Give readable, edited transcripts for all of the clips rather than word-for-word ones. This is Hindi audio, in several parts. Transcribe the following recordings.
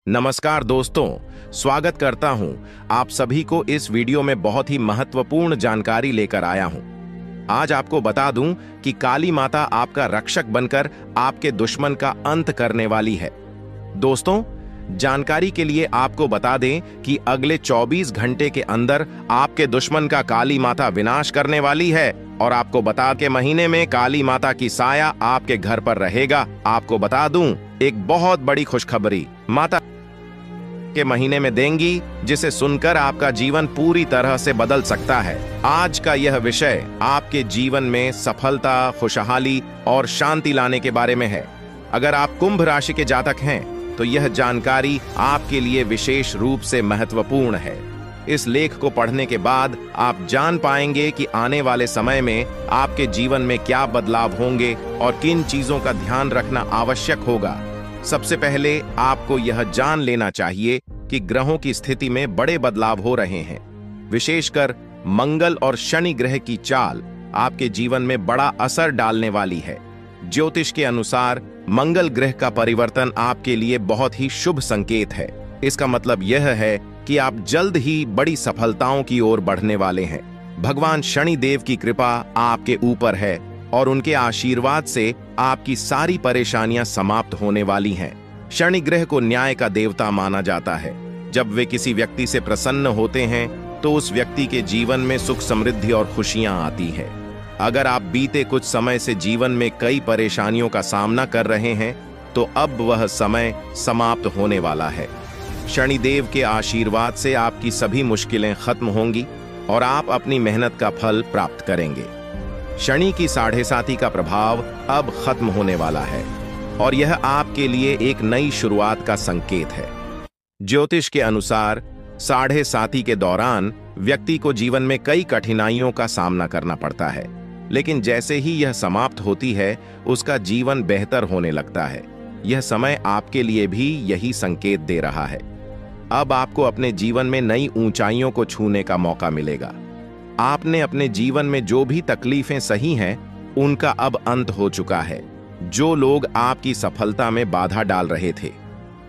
नमस्कार दोस्तों, स्वागत करता हूं आप सभी को इस वीडियो में बहुत ही महत्वपूर्ण जानकारी लेकर आया हूं। आज आपको बता दूं कि काली माता आपका रक्षक बनकर आपके दुश्मन का अंत करने वाली है। दोस्तों, जानकारी के लिए आपको बता दें कि अगले 24 घंटे के अंदर आपके दुश्मन का काली माता विनाश करने वाली है और आपको बता के महीने में काली माता की साया आपके घर पर रहेगा। आपको बता दूं एक बहुत बड़ी खुशखबरी माता के महीने में देंगी, जिसे सुनकर आपका जीवन पूरी तरह से बदल सकता है। आज का यह विषय आपके जीवन में सफलता, खुशहाली और शांति लाने के बारे में है। अगर आप कुंभ राशि के जातक हैं तो यह जानकारी आपके लिए विशेष रूप से महत्वपूर्ण है। इस लेख को पढ़ने के बाद आप जान पाएंगे कि आने वाले समय में आपके जीवन में क्या बदलाव होंगे और किन चीजों का ध्यान रखना आवश्यक होगा। सबसे पहले आपको यह जान लेना चाहिए कि ग्रहों की स्थिति में बड़े बदलाव हो रहे हैं। विशेषकर मंगल और शनि ग्रह की चाल आपके जीवन में बड़ा असर डालने वाली है। ज्योतिष के अनुसार मंगल ग्रह का परिवर्तन आपके लिए बहुत ही शुभ संकेत है। इसका मतलब यह है कि आप जल्द ही बड़ी सफलताओं की ओर बढ़ने वाले हैं। भगवान शनि देव की कृपा आपके ऊपर है और उनके आशीर्वाद से आपकी सारी परेशानियां समाप्त होने वाली हैं। शनि ग्रह को न्याय का देवता माना जाता है। जब वे किसी व्यक्ति से प्रसन्न होते हैं तो उस व्यक्ति के जीवन में सुख, समृद्धि और खुशियां आती हैं। अगर आप बीते कुछ समय से जीवन में कई परेशानियों का सामना कर रहे हैं तो अब वह समय समाप्त होने वाला है। शनि देव के आशीर्वाद से आपकी सभी मुश्किलें खत्म होंगी और आप अपनी मेहनत का फल प्राप्त करेंगे। शनि की 7.5 का प्रभाव अब खत्म होने वाला है और यह आपके लिए एक नई शुरुआत का संकेत है। ज्योतिष के अनुसार 7.5 के दौरान व्यक्ति को जीवन में कई कठिनाइयों का सामना करना पड़ता है, लेकिन जैसे ही यह समाप्त होती है उसका जीवन बेहतर होने लगता है। यह समय आपके लिए भी यही संकेत दे रहा है। अब आपको अपने जीवन में नई ऊंचाइयों को छूने का मौका मिलेगा। आपने अपने जीवन में जो भी तकलीफें सही हैं, उनका अब अंत हो चुका है। जो लोग आपकी सफलता में बाधा डाल रहे थे,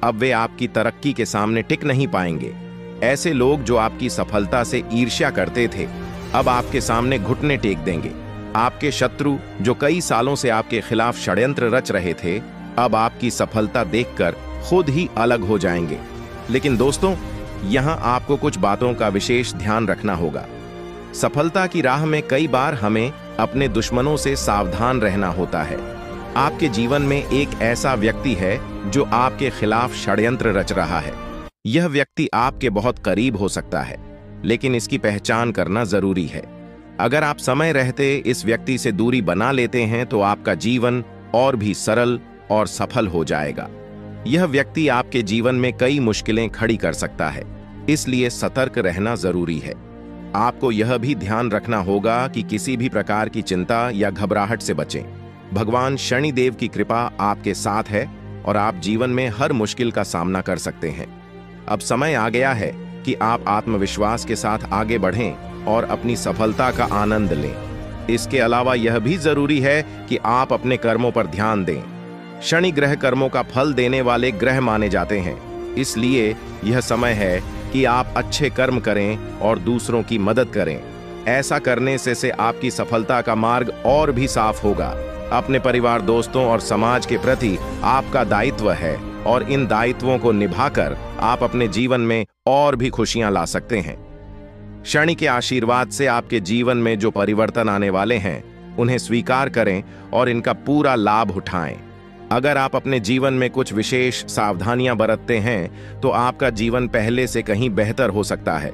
अब वे आपकी तरक्की के सामने टिक नहीं पाएंगे। ऐसे लोग जो आपकी सफलता से ईर्ष्या करते थे, अब आपके सामने घुटने टेक देंगे। आपके शत्रु जो कई सालों से आपके खिलाफ षड्यंत्र रच रहे थे, अब आपकी सफलता देखकर खुद ही अलग हो जाएंगे। लेकिन दोस्तों, यहां आपको कुछ बातों का विशेष ध्यान रखना होगा। सफलता की राह में कई बार हमें अपने दुश्मनों से सावधान रहना होता है। आपके जीवन में एक ऐसा व्यक्ति है जो आपके खिलाफ षड्यंत्र रच रहा है। यह व्यक्ति आपके बहुत करीब हो सकता है, लेकिन इसकी पहचान करना जरूरी है। अगर आप समय रहते इस व्यक्ति से दूरी बना लेते हैं तो आपका जीवन और भी सरल और सफल हो जाएगा। यह व्यक्ति आपके जीवन में कई मुश्किलें खड़ी कर सकता है, इसलिए सतर्क रहना जरूरी है। आपको यह भी ध्यान रखना होगा कि किसी भी प्रकार की चिंता या घबराहट से बचें। भगवान शनि देव की कृपा आपके साथ है और आप जीवन में हर मुश्किल का सामना कर सकते हैं। अब समय आ गया है कि आप आत्मविश्वास के साथ आगे बढ़ें और अपनी सफलता का आनंद लें। इसके अलावा यह भी जरूरी है कि आप अपने कर्मों पर ध्यान दें। शनि ग्रह कर्मों का फल देने वाले ग्रह माने जाते हैं, इसलिए यह समय है कि आप अच्छे कर्म करें और दूसरों की मदद करें। ऐसा करने से आपकी सफलता का मार्ग और भी साफ होगा। अपने परिवार, दोस्तों और समाज के प्रति आपका दायित्व है और इन दायित्वों को निभाकर आप अपने जीवन में और भी खुशियां ला सकते हैं। शनि के आशीर्वाद से आपके जीवन में जो परिवर्तन आने वाले हैं, उन्हें स्वीकार करें और इनका पूरा लाभ उठाएं। अगर आप अपने जीवन में कुछ विशेष सावधानियां बरतते हैं तो आपका जीवन पहले से कहीं बेहतर हो सकता है।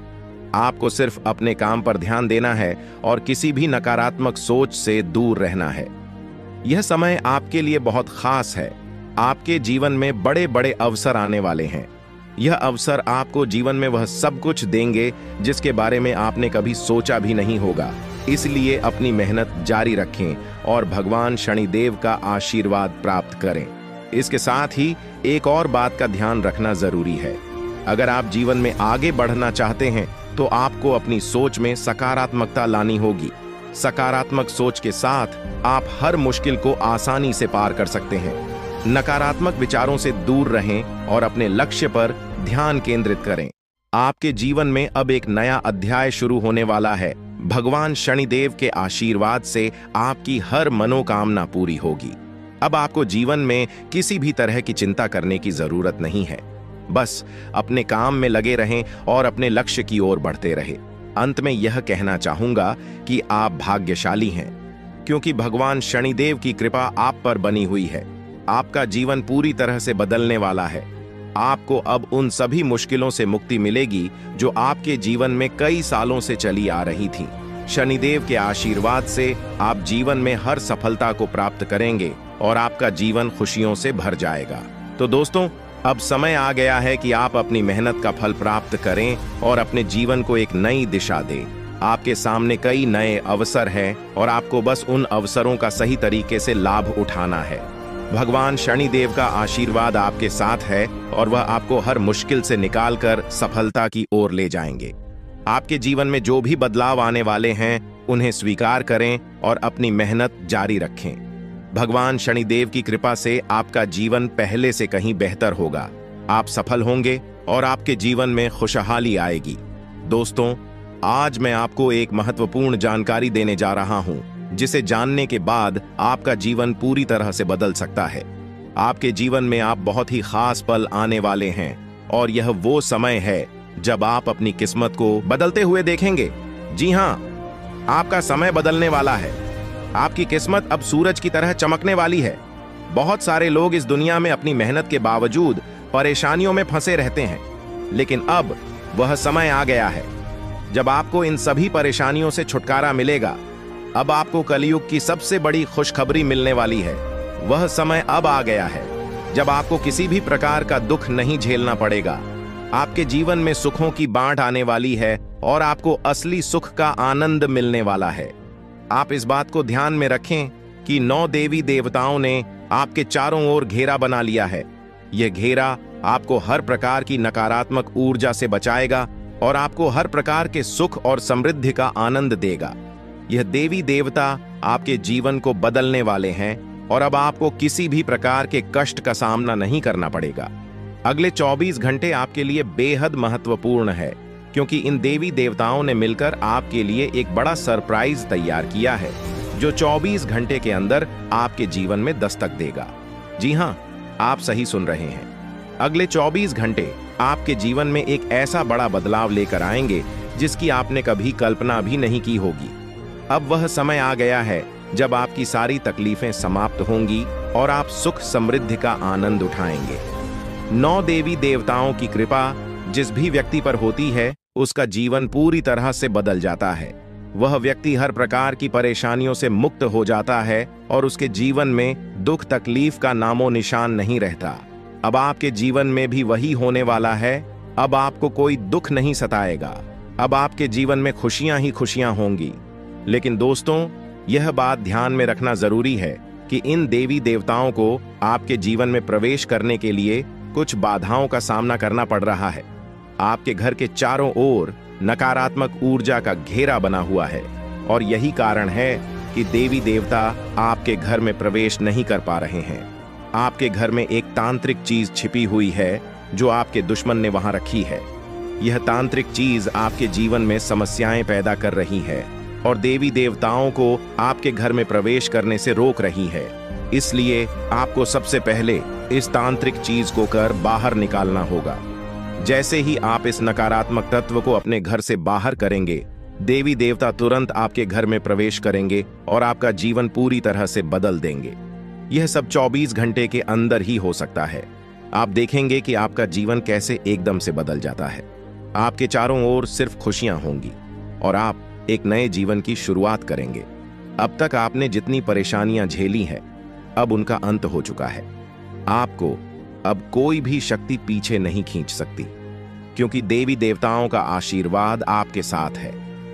आपको सिर्फ अपने काम पर ध्यान देना है और किसी भी नकारात्मक सोच से दूर रहना है। यह समय आपके लिए बहुत खास है। आपके जीवन में बड़े बड़े अवसर आने वाले हैं। यह अवसर आपको जीवन में वह सब कुछ देंगे जिसके बारे में आपने कभी सोचा भी नहीं होगा। इसलिए अपनी मेहनत जारी रखें और भगवान शनिदेव का आशीर्वाद प्राप्त करें। इसके साथ ही एक और बात का ध्यान रखना जरूरी है। अगर आप जीवन में आगे बढ़ना चाहते हैं तो आपको अपनी सोच में सकारात्मकता लानी होगी। सकारात्मक सोच के साथ आप हर मुश्किल को आसानी से पार कर सकते हैं। नकारात्मक विचारों से दूर रहें और अपने लक्ष्य पर ध्यान केंद्रित करें। आपके जीवन में अब एक नया अध्याय शुरू होने वाला है। भगवान शनिदेव के आशीर्वाद से आपकी हर मनोकामना पूरी होगी। अब आपको जीवन में किसी भी तरह की चिंता करने की जरूरत नहीं है। बस अपने काम में लगे रहें और अपने लक्ष्य की ओर बढ़ते रहें। अंत में यह कहना चाहूंगा कि आप भाग्यशाली हैं, क्योंकि भगवान शनिदेव की कृपा आप पर बनी हुई है। आपका जीवन पूरी तरह से बदलने वाला है। आपको अब उन सभी मुश्किलों से मुक्ति मिलेगी जो आपके जीवन में कई सालों से चली आ रही थीं। शनिदेव के आशीर्वाद से आप जीवन में हर सफलता को प्राप्त करेंगे और आपका जीवन खुशियों से भर जाएगा। तो दोस्तों, अब समय आ गया है कि आप अपनी मेहनत का फल प्राप्त करें और अपने जीवन को एक नई दिशा दें। आपके सामने कई नए अवसर हैं और आपको बस उन अवसरों का सही तरीके से लाभ उठाना है। भगवान शनिदेव का आशीर्वाद आपके साथ है और वह आपको हर मुश्किल से निकालकर सफलता की ओर ले जाएंगे। आपके जीवन में जो भी बदलाव आने वाले हैं, उन्हें स्वीकार करें और अपनी मेहनत जारी रखें। भगवान शनिदेव की कृपा से आपका जीवन पहले से कहीं बेहतर होगा। आप सफल होंगे और आपके जीवन में खुशहाली आएगी। दोस्तों, आज मैं आपको एक महत्वपूर्ण जानकारी देने जा रहा हूं, जिसे जानने के बाद आपका जीवन पूरी तरह से बदल सकता है। आपके जीवन में आप बहुत ही खास पल आने वाले हैं और यह वो समय है जब आप अपनी किस्मत को बदलते हुए देखेंगे। जी हां, आपका समय बदलने वाला है। आपकी किस्मत अब सूरज की तरह चमकने वाली है। बहुत सारे लोग इस दुनिया में अपनी मेहनत के बावजूद परेशानियों में फंसे रहते हैं, लेकिन अब वह समय आ गया है जब आपको इन सभी परेशानियों से छुटकारा मिलेगा। अब आपको कलयुग की सबसे बड़ी खुशखबरी मिलने वाली है। वह समय अब आ गया है जब आपको किसी भी प्रकार का दुख नहीं झेलना पड़ेगा। आपके जीवन में सुखों की बाढ़ आने वाली है और आपको असली सुख का आनंद मिलने वाला है। आप इस बात को ध्यान में रखें कि 9 देवी देवताओं ने आपके चारों ओर घेरा बना लिया है। यह घेरा आपको हर प्रकार की नकारात्मक ऊर्जा से बचाएगा और आपको हर प्रकार के सुख और समृद्धि का आनंद देगा। यह देवी देवता आपके जीवन को बदलने वाले हैं और अब आपको किसी भी प्रकार के कष्ट का सामना नहीं करना पड़ेगा। अगले 24 घंटे आपके लिए बेहद महत्वपूर्ण है, क्योंकि इन देवी देवताओं ने मिलकर आपके लिए एक बड़ा सरप्राइज तैयार किया है, जो 24 घंटे के अंदर आपके जीवन में दस्तक देगा। जी हां, आप सही सुन रहे हैं। अगले 24 घंटे आपके जीवन में एक ऐसा बड़ा बदलाव लेकर आएंगे जिसकी आपने कभी कल्पना भी नहीं की होगी। अब वह समय आ गया है जब आपकी सारी तकलीफें समाप्त होंगी और आप सुख समृद्धि का आनंद उठाएंगे। 9 देवी देवताओं की कृपा जिस भी व्यक्ति पर होती है, उसका जीवन पूरी तरह से बदल जाता है। वह व्यक्ति हर प्रकार की परेशानियों से मुक्त हो जाता है और उसके जीवन में दुख तकलीफ का नामो निशान नहीं रहता। अब आपके जीवन में भी वही होने वाला है। अब आपको कोई दुख नहीं सताएगा। अब आपके जीवन में खुशियां ही खुशियां होंगी। लेकिन दोस्तों, यह बात ध्यान में रखना जरूरी है कि इन देवी देवताओं को आपके जीवन में प्रवेश करने के लिए कुछ बाधाओं का सामना करना पड़ रहा है। आपके घर के चारों ओर नकारात्मक ऊर्जा का घेरा बना हुआ है और यही कारण है कि देवी देवता आपके घर में प्रवेश नहीं कर पा रहे हैं। आपके घर में एक तांत्रिक चीज छिपी हुई है जो आपके दुश्मन ने वहां रखी है। यह तांत्रिक चीज आपके जीवन में समस्याएं पैदा कर रही है और देवी देवताओं को आपके घर में प्रवेश करने से रोक रही है। इसलिए आपको सबसे पहले इस तांत्रिक चीज को कर बाहर निकालना होगा। जैसे ही आप इस नकारात्मक तत्व को अपने घर से बाहर करेंगे, देवी देवता तुरंत आपके घर में प्रवेश करेंगे और आपका जीवन पूरी तरह से बदल देंगे। यह सब 24 घंटे के अंदर ही हो सकता है। आप देखेंगे कि आपका जीवन कैसे एकदम से बदल जाता है। आपके चारों ओर सिर्फ खुशियां होंगी और आप एक नए जीवन की शुरुआत करेंगे। अब तक आपने जितनी परेशानियां झेली हैं, अब उनका अंत हो चुका है। आपको अब कोई भी शक्ति पीछे नहीं खींच सकती, क्योंकि देवी देवताओं का आशीर्वाद आपके साथ है।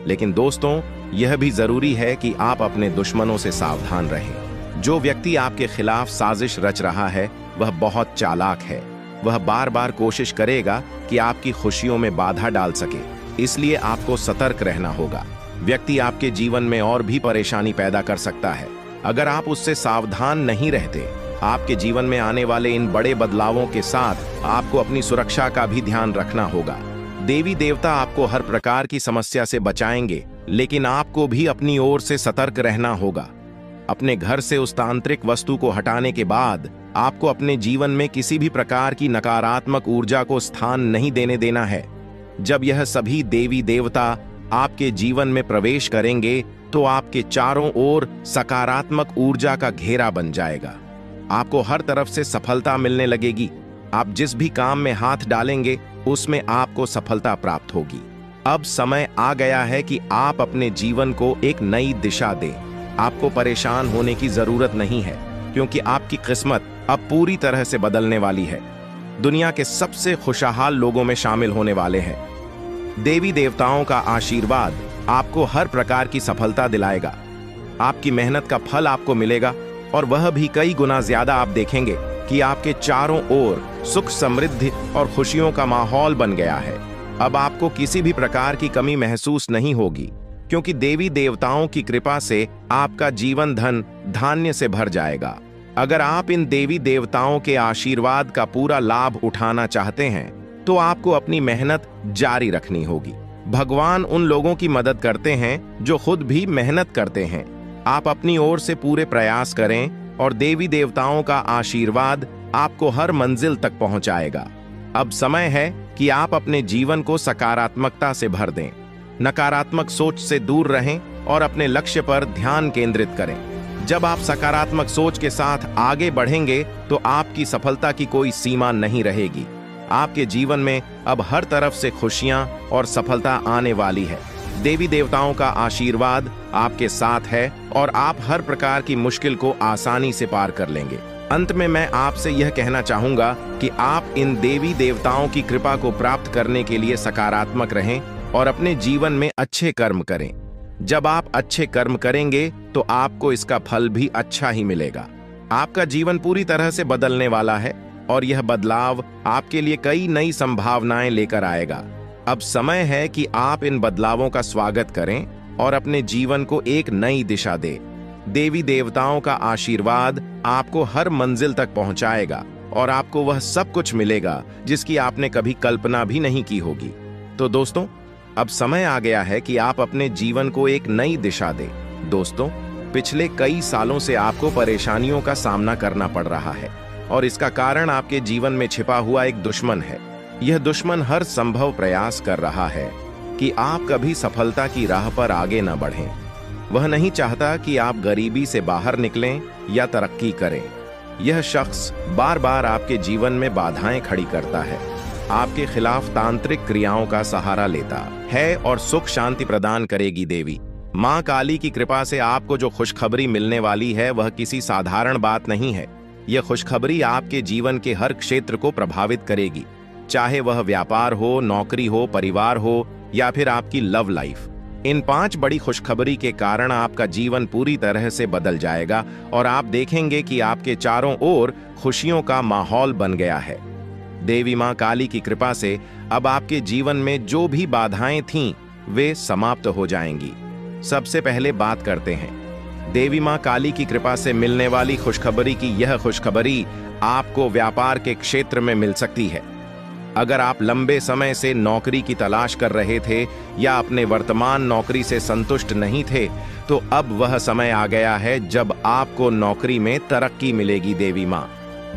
लेकिन दोस्तों, यह भी जरूरी है कि आप अपने दुश्मनों से सावधान रहें। जो व्यक्ति आपके खिलाफ साजिश रच रहा है, वह बहुत चालाक है। वह बार बार कोशिश करेगा कि आपकी खुशियों में बाधा डाल सके, इसलिए आपको सतर्क रहना होगा। व्यक्ति आपके जीवन में और भी परेशानी पैदा कर सकता है। अगर आप उससे सावधान नहीं रहते आपके जीवन में आने वाले इन बड़े बदलावों के साथ आपको अपनी सुरक्षा का भी ध्यान रखना होगा। देवी देवता आपको हर प्रकार की समस्या से बचाएंगे, लेकिन आपको भी अपनी ओर से सतर्क रहना होगा। अपने घर से उस तांत्रिक वस्तु को हटाने के बाद आपको अपने जीवन में किसी भी प्रकार की नकारात्मक ऊर्जा को स्थान नहीं देने देना है। जब यह सभी देवी देवता आपके जीवन में प्रवेश करेंगे तो आपके चारों ओर सकारात्मक ऊर्जा का घेरा बन जाएगा। आपको हर तरफ से सफलता मिलने लगेगी। आप जिस भी काम में हाथ डालेंगे उसमें आपको सफलता प्राप्त होगी। अब समय आ गया है कि आप अपने जीवन को एक नई दिशा दें। आपको परेशान होने की जरूरत नहीं है, क्योंकि आपकी किस्मत अब पूरी तरह से बदलने वाली है। दुनिया के सबसे खुशहाल लोगों में शामिल होने वाले हैं। देवी देवताओं का आशीर्वाद आपको हर प्रकार की सफलता दिलाएगा। आपकी मेहनत का फल आपको मिलेगा, और वह भी कई गुना ज्यादा। आप देखेंगे कि आपके चारों ओर सुख, समृद्धि और खुशियों का माहौल बन गया है। अब आपको किसी भी प्रकार की कमी महसूस नहीं होगी, क्योंकि देवी देवताओं की कृपा से आपका जीवन धन धान्य से भर जाएगा। अगर आप इन देवी देवताओं के आशीर्वाद का पूरा लाभ उठाना चाहते हैं तो आपको अपनी मेहनत जारी रखनी होगी। भगवान उन लोगों की मदद करते हैं जो खुद भी मेहनत करते हैं। आप अपनी ओर से पूरे प्रयास करें और देवी देवताओं का आशीर्वाद आपको हर मंजिल तक पहुंचाएगा। अब समय है कि आप अपने जीवन को सकारात्मकता से भर दें। नकारात्मक सोच से दूर रहें और अपने लक्ष्य पर ध्यान केंद्रित करें। जब आप सकारात्मक सोच के साथ आगे बढ़ेंगे तो आपकी सफलता की कोई सीमा नहीं रहेगी। आपके जीवन में अब हर तरफ से खुशियां और सफलता आने वाली है। देवी देवताओं का आशीर्वाद आपके साथ है और आप हर प्रकार की मुश्किल को आसानी से पार कर लेंगे। अंत में मैं आपसे यह कहना चाहूंगा कि आप इन देवी देवताओं की कृपा को प्राप्त करने के लिए सकारात्मक रहें और अपने जीवन में अच्छे कर्म करें। जब आप अच्छे कर्म करेंगे तो आपको इसका फल भी अच्छा ही मिलेगा। आपका जीवन पूरी तरह से बदलने वाला है और यह बदलाव आपके लिए कई नई संभावनाएं लेकर आएगा। अब समय है कि आप इन बदलावों का स्वागत करें और अपने जीवन को एक नई दिशा दें। देवी देवताओं का आशीर्वाद आपको हर मंजिल तक पहुंचाएगा और आपको वह सब कुछ मिलेगा जिसकी आपने कभी कल्पना भी नहीं की होगी। तो दोस्तों, अब समय आ गया है कि आप अपने जीवन को एक नई दिशा दें। दोस्तों, पिछले कई सालों से आपको परेशानियों का सामना करना पड़ रहा है और इसका कारण आपके जीवन में छिपा हुआ एक दुश्मन है। यह दुश्मन हर संभव प्रयास कर रहा है कि आप कभी सफलता की राह पर आगे न बढ़ें। वह नहीं चाहता कि आप गरीबी से बाहर निकलें या तरक्की करें। यह शख्स बार बार आपके जीवन में बाधाएं खड़ी करता है, आपके खिलाफ तांत्रिक क्रियाओं का सहारा लेता है और सुख शांति प्रदान करेगी देवी मां काली की कृपा से आपको जो खुशखबरी मिलने वाली है वह किसी साधारण बात नहीं है। यह खुशखबरी आपके जीवन के हर क्षेत्र को प्रभावित करेगी, चाहे वह व्यापार हो, नौकरी हो, परिवार हो या फिर आपकी लव लाइफ। इन 5 बड़ी खुशखबरी के कारण आपका जीवन पूरी तरह से बदल जाएगा और आप देखेंगे कि आपके चारों ओर खुशियों का माहौल बन गया है। देवी मां काली की कृपा से अब आपके जीवन में जो भी बाधाएं थीं वे समाप्त हो जाएंगी। सबसे पहले बात करते हैं देवी मां काली की कृपा से मिलने वाली खुशखबरी की। यह खुशखबरी आपको व्यापार के क्षेत्र में मिल सकती है। अगर आप लंबे समय से नौकरी की तलाश कर रहे थे या अपने वर्तमान नौकरी से संतुष्ट नहीं थे, तो अब वह समय आ गया है जब आपको नौकरी में तरक्की मिलेगी। देवी मां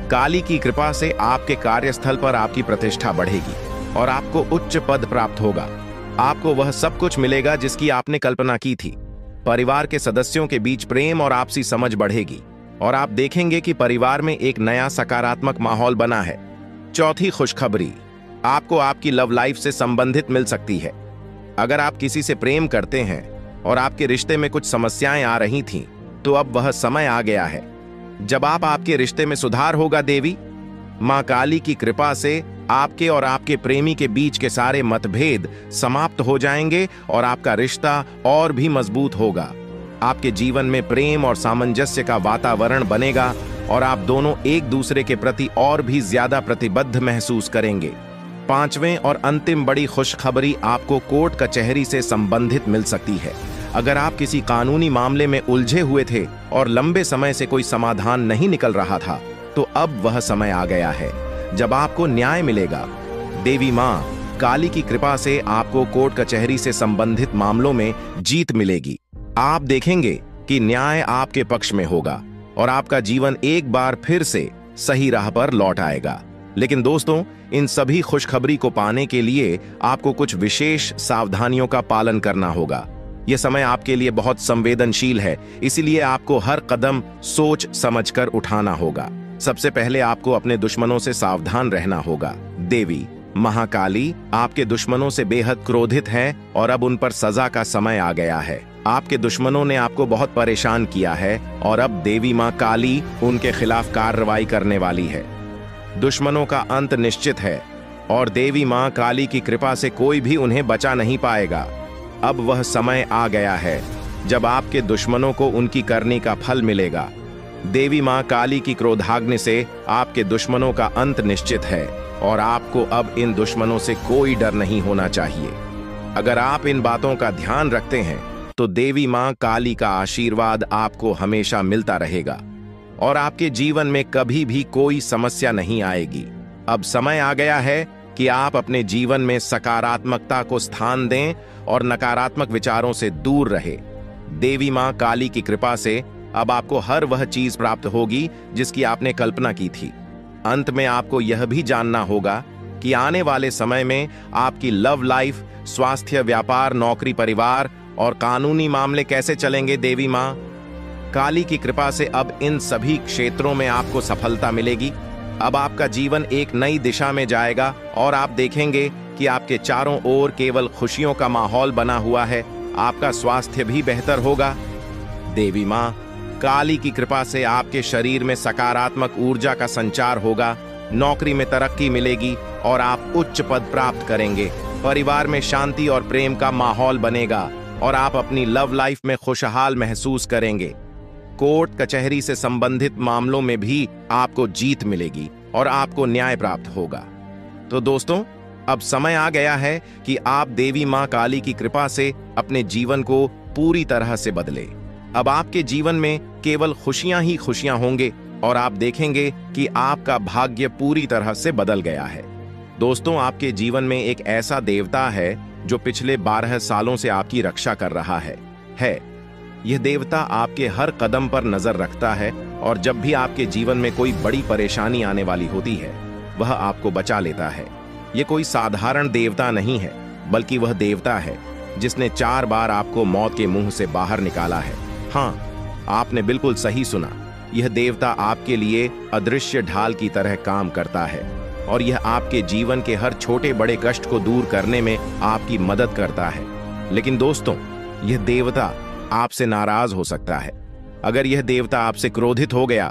काली की कृपा से आपके कार्यस्थल पर आपकी प्रतिष्ठा बढ़ेगी और आपको उच्च पद प्राप्त होगा। आपको वह सब कुछ मिलेगा जिसकी आपने कल्पना की थी। परिवार के सदस्यों के बीच प्रेम और आपसी समझ बढ़ेगी और आप देखेंगे कि परिवार में एक नया सकारात्मक माहौल बना है। चौथी खुशखबरी आपको आपकी लव लाइफ से संबंधित मिल सकती है। अगर आप किसी से प्रेम करते हैं और आपके रिश्ते में कुछ समस्याएं आ रही थीं, तो अब वह समय आ गया है जब आपके रिश्ते में सुधार होगा। देवी मां काली की कृपा से आपके और आपके प्रेमी के बीच के सारे मतभेद समाप्त हो जाएंगे और आपका रिश्ता और भी मजबूत होगा। आपके जीवन में प्रेम और सामंजस्य का वातावरण बनेगा और आप दोनों एक दूसरे के प्रति और भी ज्यादा प्रतिबद्ध महसूस करेंगे। 5वें और अंतिम बड़ी खुशखबरी आपको कोर्ट कचहरी से संबंधित मिल सकती है। अगर आप किसी कानूनी मामले में उलझे हुए थे और लंबे समय से कोई समाधान नहीं निकल रहा था, तो अब वह समय आ गया है जब आपको न्याय मिलेगा। देवी मां काली की कृपा से आपको कोर्ट कचहरी से संबंधित मामलों में जीत मिलेगी। आप देखेंगे कि न्याय आपके पक्ष में होगा और आपका जीवन एक बार फिर से सही राह पर लौट आएगा। लेकिन दोस्तों, इन सभी खुशखबरी को पाने के लिए आपको कुछ विशेष सावधानियों का पालन करना होगा। यह समय आपके लिए बहुत संवेदनशील है, इसीलिए आपको हर कदम सोच समझकर उठाना होगा। सबसे पहले आपको अपने दुश्मनों से सावधान रहना होगा। देवी महाकाली आपके दुश्मनों से बेहद क्रोधित है और अब उन पर सजा का समय आ गया है। आपके दुश्मनों ने आपको बहुत परेशान किया है और अब देवी मां काली उनके खिलाफ कार्रवाई करने वाली है। दुश्मनों का अंत निश्चित है और देवी मां काली की कृपा से कोई भी उन्हें बचा नहीं पाएगा। अब वह समय आ गया है जब आपके दुश्मनों को उनकी करनी का फल मिलेगा। देवी मां काली की क्रोधाग्नि से आपके दुश्मनों का अंत निश्चित है और आपको अब इन दुश्मनों से कोई डर नहीं होना चाहिए। अगर आप इन बातों का ध्यान रखते हैं तो देवी मां काली का आशीर्वाद आपको हमेशा मिलता रहेगा और आपके जीवन में कभी भी कोई समस्या नहीं आएगी। अब समय आ गया है कि आप अपने जीवन में सकारात्मकता को स्थान दें और नकारात्मक विचारों से दूर रहे। देवी मां काली की कृपा से अब आपको हर वह चीज प्राप्त होगी जिसकी आपने कल्पना की थी। अंत में आपको यह भी जानना होगा कि आने वाले समय में आपकी लव लाइफ, स्वास्थ्य, व्यापार, नौकरी, परिवार और कानूनी मामले कैसे चलेंगे। देवी मां काली की कृपा से अब इन सभी क्षेत्रों में आपको सफलता मिलेगी। अब आपका जीवन एक नई दिशा में जाएगा और आप देखेंगे कि आपके चारों ओर केवल खुशियों का माहौल बना हुआ है। आपका स्वास्थ्य भी बेहतर होगा। देवी मां काली की कृपा से आपके शरीर में सकारात्मक ऊर्जा का संचार होगा, नौकरी में तरक्की मिलेगी और आप उच्च पद प्राप्त करेंगे। परिवार में शांति और प्रेम का माहौल बनेगा और आप अपनी लव लाइफ में खुशहाल महसूस करेंगे। कोर्ट कचहरी से संबंधित मामलों में भी आपको जीत मिलेगी और आपको न्याय प्राप्त होगा। तो दोस्तों, अब समय आ गया है कि आप देवी मां काली की कृपा से अपने जीवन को पूरी तरह से बदले। अब आपके जीवन में केवल खुशियां ही खुशियां होंगे और आप देखेंगे कि आपका भाग्य पूरी तरह से बदल गया है। दोस्तों, आपके जीवन में एक ऐसा देवता है जो पिछले 12 सालों से आपकी रक्षा कर रहा है। यह देवता आपके हर कदम पर नजर रखता है और जब भी आपके जीवन में कोई बड़ी परेशानी आने वाली होती है, वह आपको बचा लेता है। यह कोई साधारण देवता नहीं है, बल्कि वह देवता है जिसने 4 बार आपको मौत के मुंह से बाहर निकाला है। हाँ, आपने बिल्कुल सही सुना। यह देवता आपके लिए अदृश्य ढाल की तरह काम करता है और यह आपके जीवन के हर छोटे बड़े कष्ट को दूर करने में आपकी मदद करता है। लेकिन दोस्तों, यह देवता आपसे नाराज हो सकता है। अगर यह देवता आपसे क्रोधित हो गया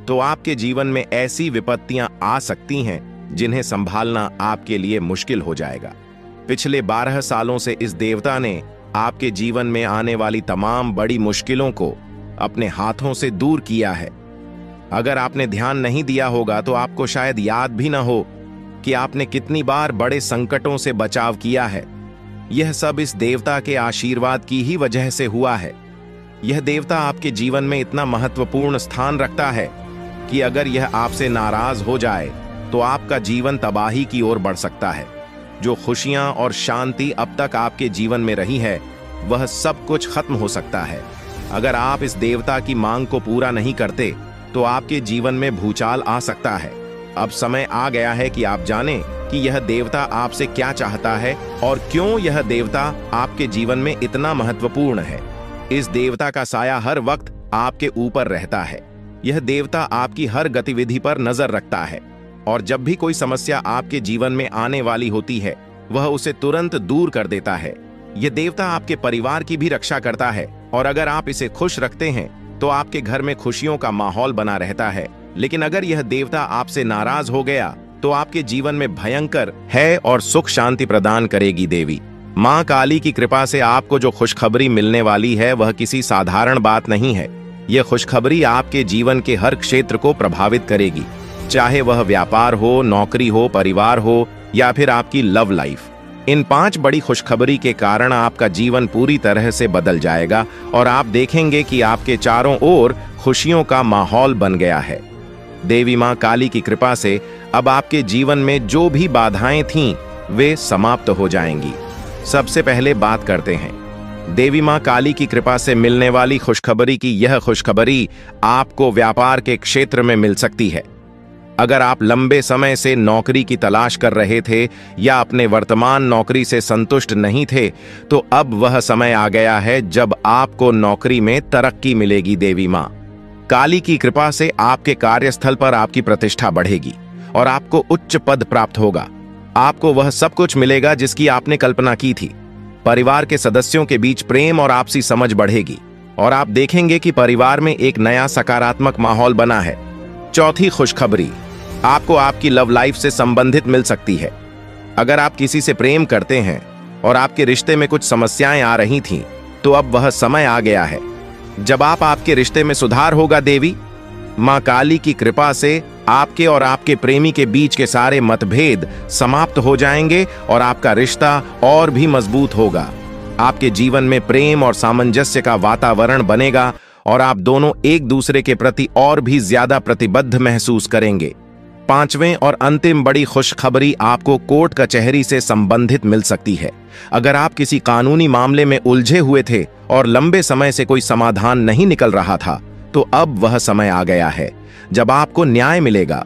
तो आपके जीवन में ऐसी विपत्तियां आ सकती हैं जिन्हें संभालना आपके लिए मुश्किल हो जाएगा। पिछले 12 सालों से इस देवता ने आपके जीवन में आने वाली तमाम बड़ी मुश्किलों को अपने हाथों से दूर किया है। अगर आपने ध्यान नहीं दिया होगा तो आपको शायद याद भी न हो कि आपने कितनी बार बड़े संकटों से बचाव किया है। यह सब इस देवता के आशीर्वाद की ही वजह से हुआ है। यह देवता आपके जीवन में इतना महत्वपूर्ण स्थान रखता है कि अगर यह आपसे नाराज हो जाए तो आपका जीवन तबाही की ओर बढ़ सकता है। जो खुशियां और शांति अब तक आपके जीवन में रही है, वह सब कुछ खत्म हो सकता है। अगर आप इस देवता की मांग को पूरा नहीं करते तो आपके जीवन में भूचाल आ सकता है। अब समय आ गया है कि आप जानें कि यह देवता आपसे क्या चाहता है और क्यों यह देवता आपके जीवन में इतना महत्वपूर्ण है। इस देवता का साया हर वक्त आपके ऊपर रहता है। यह देवता आपकी हर गतिविधि पर नजर रखता है और जब भी कोई समस्या आपके जीवन में आने वाली होती है, वह उसे तुरंत दूर कर देता है। यह देवता आपके परिवार की भी रक्षा करता है और अगर आप इसे खुश रखते हैं तो आपके घर में खुशियों का माहौल बना रहता है। लेकिन अगर यह देवता आपसे नाराज हो गया तो आपके जीवन में भयंकर है और सुख शांति प्रदान करेगी। देवी मां काली की कृपा से आपको जो खुशखबरी मिलने वाली है वह किसी साधारण बात नहीं है। यह खुशखबरी आपके जीवन के हर क्षेत्र को प्रभावित करेगी, चाहे वह व्यापार हो, नौकरी हो, परिवार हो या फिर आपकी लव लाइफ। इन 5 बड़ी खुशखबरी के कारण आपका जीवन पूरी तरह से बदल जाएगा और आप देखेंगे कि आपके चारों ओर खुशियों का माहौल बन गया है। देवी मां काली की कृपा से अब आपके जीवन में जो भी बाधाएं थीं वे समाप्त हो जाएंगी। सबसे पहले बात करते हैं देवी मां काली की कृपा से मिलने वाली खुशखबरी की। यह खुशखबरी आपको व्यापार के क्षेत्र में मिल सकती है। अगर आप लंबे समय से नौकरी की तलाश कर रहे थे या अपने वर्तमान नौकरी से संतुष्ट नहीं थे, तो अब वह समय आ गया है जब आपको नौकरी में तरक्की मिलेगी। देवी मां काली की कृपा से आपके कार्यस्थल पर आपकी प्रतिष्ठा बढ़ेगी और आपको उच्च पद प्राप्त होगा। आपको वह सब कुछ मिलेगा जिसकी आपने कल्पना की थी। परिवार के सदस्यों के बीच प्रेम और आपसी समझ बढ़ेगी और आप देखेंगे कि परिवार में एक नया सकारात्मक माहौल बना है। चौथी खुशखबरी आपको आपकी लव लाइफ से संबंधित मिल सकती है। अगर आप किसी से प्रेम करते हैं और आपके रिश्ते में कुछ समस्याएं आ रही थीं, तो अब वह समय आ गया है जब आपके रिश्ते में सुधार होगा। देवी मां काली की कृपा से आपके और आपके प्रेमी के बीच के सारे मतभेद समाप्त हो जाएंगे और आपका रिश्ता और भी मजबूत होगा। आपके जीवन में प्रेम और सामंजस्य का वातावरण बनेगा और आप दोनों एक दूसरे के प्रति और भी ज्यादा प्रतिबद्ध महसूस करेंगे। पांचवें और अंतिम बड़ी खुशखबरी आपको कोर्ट कचहरी से संबंधित मिल सकती है। अगर आप किसी कानूनी मामले में उलझे हुए थे और लंबे समय से कोई समाधान नहीं निकल रहा था, तो अब वह समय आ गया है जब आपको न्याय मिलेगा।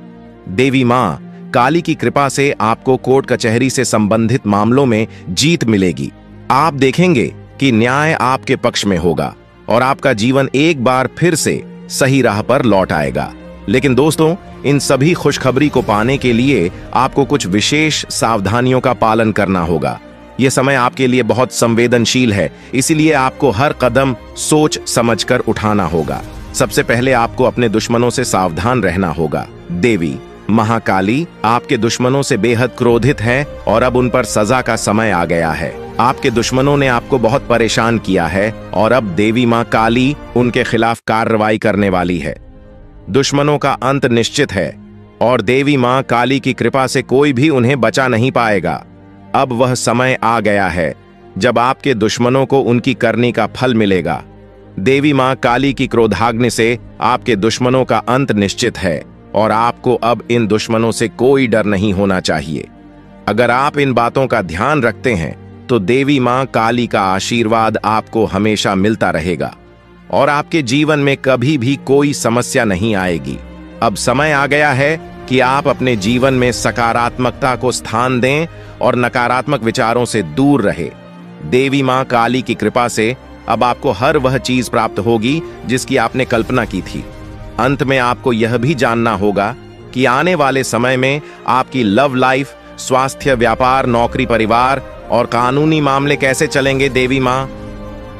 देवी मां काली की कृपा से आपको कोर्ट कचहरी से संबंधित मामलों में जीत मिलेगी। आप देखेंगे कि न्याय आपके पक्ष में होगा और आपका जीवन एक बार फिर से सही राह पर लौट आएगा। लेकिन दोस्तों, इन सभी खुशखबरी को पाने के लिए आपको कुछ विशेष सावधानियों का पालन करना होगा। यह समय आपके लिए बहुत संवेदनशील है, इसीलिए आपको हर कदम सोच समझकर उठाना होगा। सबसे पहले आपको अपने दुश्मनों से सावधान रहना होगा। देवी महाकाली आपके दुश्मनों से बेहद क्रोधित है और अब उन पर सजा का समय आ गया है। आपके दुश्मनों ने आपको बहुत परेशान किया है और अब देवी मां काली उनके खिलाफ कार्रवाई करने वाली है। दुश्मनों का अंत निश्चित है और देवी मां काली की कृपा से कोई भी उन्हें बचा नहीं पाएगा। अब वह समय आ गया है जब आपके दुश्मनों को उनकी करनी का फल मिलेगा। देवी मां काली की क्रोधाग्नि से आपके दुश्मनों का अंत निश्चित है और आपको अब इन दुश्मनों से कोई डर नहीं होना चाहिए। अगर आप इन बातों का ध्यान रखते हैं तो देवी मां काली का आशीर्वाद आपको हमेशा मिलता रहेगा और आपके जीवन में कभी भी कोई समस्या नहीं आएगी। अब समय आ गया है कि आप अपने जीवन में सकारात्मकता को स्थान दें और नकारात्मक विचारों से दूर रहे। देवी मां काली की कृपा से अब आपको हर वह चीज प्राप्त होगी जिसकी आपने कल्पना की थी। अंत में आपको यह भी जानना होगा कि आने वाले समय में आपकी लव लाइफ, स्वास्थ्य, व्यापार, नौकरी, परिवार और कानूनी मामले कैसे चलेंगे। देवी मां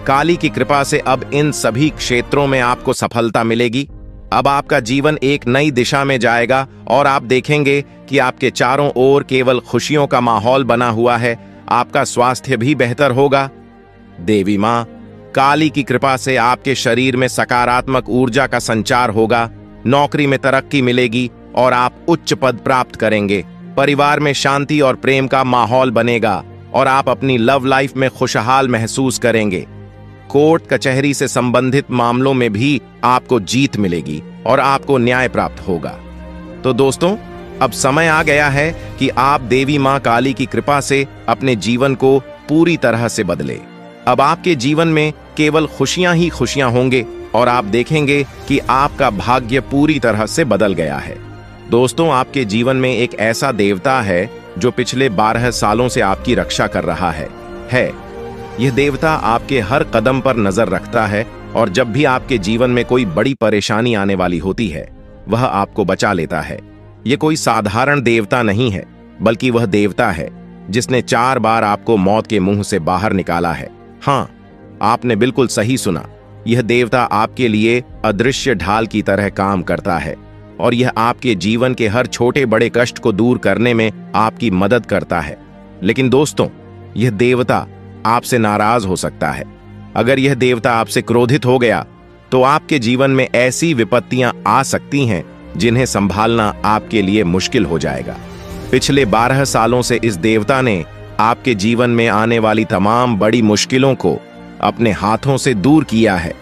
काली की कृपा से अब इन सभी क्षेत्रों में आपको सफलता मिलेगी। अब आपका जीवन एक नई दिशा में जाएगा और आप देखेंगे कि आपके चारों ओर केवल खुशियों का माहौल बना हुआ है। आपका स्वास्थ्य भी बेहतर होगा। देवी मां काली की कृपा से आपके शरीर में सकारात्मक ऊर्जा का संचार होगा। नौकरी में तरक्की मिलेगी और आप उच्च पद प्राप्त करेंगे। परिवार में शांति और प्रेम का माहौल बनेगा और आप अपनी लव लाइफ में खुशहाल महसूस करेंगे। कोर्ट कचहरी से संबंधित मामलों में भी आपको जीत मिलेगी और आपको न्याय प्राप्त होगा। तो दोस्तों, अब समय आ गया है कि आप देवी मां काली की कृपा से अपने जीवन को पूरी तरह से बदले। अब आपके जीवन में केवल खुशियां ही खुशियां होंगे और आप देखेंगे कि आपका भाग्य पूरी तरह से बदल गया है। दोस्तों, आपके जीवन में एक ऐसा देवता है जो पिछले 12 सालों से आपकी रक्षा कर रहा है। यह देवता आपके हर कदम पर नजर रखता है और जब भी आपके जीवन में कोई बड़ी परेशानी आने वाली होती है, वह आपको बचा लेता है। यह कोई साधारण देवता नहीं है, बल्कि वह देवता है जिसने 4 बार आपको मौत के मुंह से बाहर निकाला है। हाँ, आपने बिल्कुल सही सुना। यह देवता आपके लिए अदृश्य ढाल की तरह काम करता है और यह आपके जीवन के हर छोटे बड़े कष्ट को दूर करने में आपकी मदद करता है। लेकिन दोस्तों, यह देवता आपसे नाराज हो सकता है। अगर यह देवता आपसे क्रोधित हो गया तो आपके जीवन में ऐसी विपत्तियां आ सकती हैं जिन्हें संभालना आपके लिए मुश्किल हो जाएगा। पिछले 12 सालों से इस देवता ने आपके जीवन में आने वाली तमाम बड़ी मुश्किलों को अपने हाथों से दूर किया है।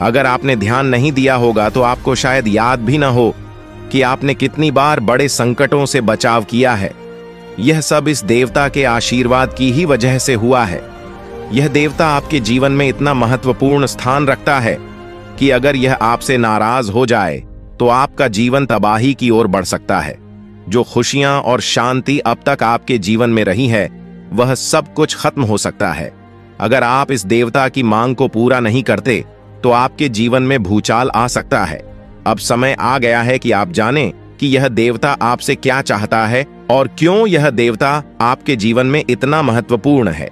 अगर आपने ध्यान नहीं दिया होगा तो आपको शायद याद भी ना हो कि आपने कितनी बार बड़े संकटों से बचाव किया है। यह सब इस देवता के आशीर्वाद की ही वजह से हुआ है। यह देवता आपके जीवन में इतना महत्वपूर्ण स्थान रखता है कि अगर यह आपसे नाराज हो जाए तो आपका जीवन तबाही की ओर बढ़ सकता है। जो खुशियां और शांति अब तक आपके जीवन में रही है, वह सब कुछ खत्म हो सकता है। अगर आप इस देवता की मांग को पूरा नहीं करते तो आपके जीवन में भूचाल आ सकता है। अब समय आ गया है कि आप जानें कि यह देवता आपसे क्या चाहता है और क्यों यह देवता आपके जीवन में इतना महत्वपूर्ण है।